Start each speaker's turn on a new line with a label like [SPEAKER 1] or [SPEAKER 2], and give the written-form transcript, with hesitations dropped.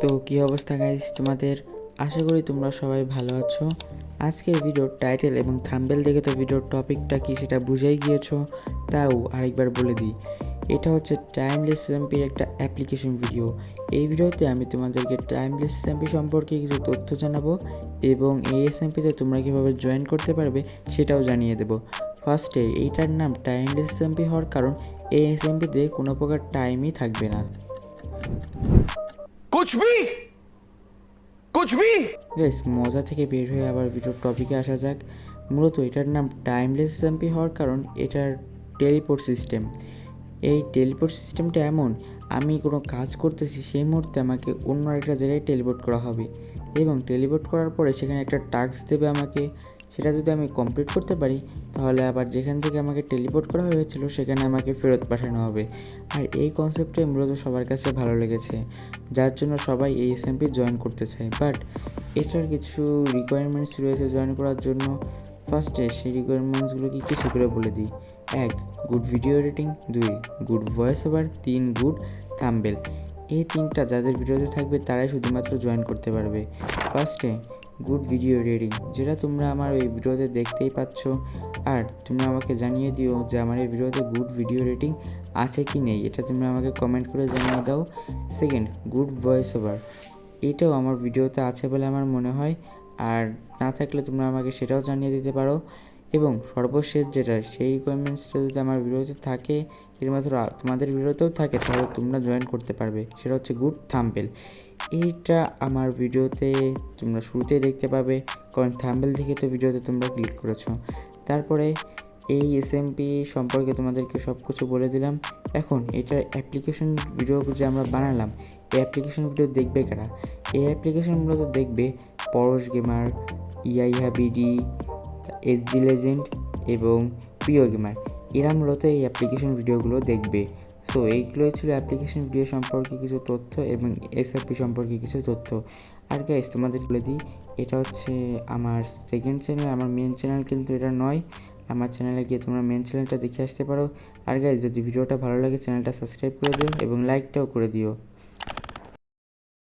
[SPEAKER 1] তো কি অবস্থা গাইস তোমাদের? আশা করি তোমরা সবাই ভালো আছো। আজকের ভিডিওর টাইটেল এবং থাম্বনেল দেখে তো ভিডিওর টপিকটা কি সেটা বুঝেই গিয়েছো, তাও আরেকবার বলে দিই। এটা হচ্ছে টাইমলেস এসএমপির একটা অ্যাপ্লিকেশন ভিডিও। এই ভিডিওতে আমি তোমাদেরকে টাইমলেস এসএমপি সম্পর্কে কিছু তথ্য জানাবো এবং এই এসএমপিতে তোমরা কীভাবে জয়েন করতে পারবে সেটাও জানিয়ে দেবো। ফার্স্টে এইটার নাম টাইমলেস এসএমপি হওয়ার কারণ এই এসএমপিতে কোনো প্রকার টাইমই থাকবে না। कुछ भी গাইস, মজা থেকে বের হয়ে আবার ভিডিওর টপিকে আসা যাক। মূলত এটার নাম টাইমলেস এসএমপি হওয়ার কারণ এটার টেলিপোর্ট সিস্টেম। এই টেলিপোর্ট সিস্টেমটা এমন, আমি কোনো কাজ করতেছি সেই মুহূর্তে আমাকে অন্য একটা জায়গায় টেলিপোর্ট করা হবে এবং টেলিপোর্ট করার পরে সেখানে একটা টাস্ক দেবে আমাকে। সেটা যদি আমি কমপ্লিট করতে পারি তাহলে আবার যেখান থেকে আমাকে টেলিপোর্ট করা হয়েছিল সেখানে আমাকে ফেরত পাঠানো হবে। আর এই কনসেপ্টটাই মূলত সবার কাছে ভালো লেগেছে, যার জন্য সবাই এই এসএমপি জয়েন করতে চায়। বাট এটার কিছু রিকোয়ারমেন্টস রয়েছে জয়েন করার জন্য। ফার্স্টে সেই রিকোয়ারমেন্টসগুলো কী কী সেগুলো বলে দিই। 1. Good video editing. 2. Good voice over. 3. Good thumbnail. এই তিনটা যাদের ভিডিওতে থাকবে তারাই শুধুমাত্র জয়েন করতে পারবে। ফার্স্টে গুড ভিডিও এডিটিং, যেটা তোমরা আমার এই ভিডিওতে দেখতেই পাচ্ছ। আর তোমরা আমাকে জানিয়ে দিও যে আমার এই ভিডিওতে গুড ভিডিও এডিটিং আছে কি নেই, এটা তোমরা আমাকে কমেন্ট করে জানিয়ে দাও। সেকেন্ড, গুড ভয়েস ওভার, এটাও আমার ভিডিওতে আছে বলে আমার মনে হয়, আর না থাকলে তোমরা আমাকে সেটাও জানিয়ে দিতে পারো। এবং সর্বশেষ যেটা, সেই রিকোয়ারমেন্টসটা যদি আমার ভিডিওতে থাকে, শুধুমাত্র তোমাদের ভিডিওতেও থাকে, তাহলে তোমরা জয়েন করতে পারবে। সেটা হচ্ছে গুড থাম্বনেল। এইটা আমার ভিডিওতে তোমরা শুরুতেই দেখতে পাবে, কারণ থাম্বনেল দেখে তো ভিডিওতে তোমরা ক্লিক করেছো। তারপরে এই এসএমপি সম্পর্কে তোমাদেরকে সব কিছু বলে দিলাম। এখন এটার অ্যাপ্লিকেশন ভিডিও যে আমরা বানালাম, এই অ্যাপ্লিকেশন ভিডিও দেখবে কারা? এই অ্যাপ্লিকেশন মূলত দেখবে পরশ গেমার, ইয়াইহাবিডি, এসজি লেজেন্ড এবং প্রিয় গেমার। এরা মূলত এই অ্যাপ্লিকেশন ভিডিওগুলো দেখবে। সো এইগুলোই ছিল অ্যাপ্লিকেশন ভিডিও সম্পর্কে কিছু তথ্য এবং এসএফপি সম্পর্কে কিছু তথ্য। আর গাইস তোমাদের বলে দিই, এটা হচ্ছে আমার সেকেন্ড চ্যানেল, আমার মেন চ্যানেল কিন্তু এটা নয়। আমার চ্যানেলে গিয়ে তোমরা মেন চ্যানেলটা দেখে আসতে পারো। আর গাইস যদি ভিডিওটা ভালো লাগে চ্যানেলটা সাবস্ক্রাইব করে দিও এবং লাইকটাও করে দিও।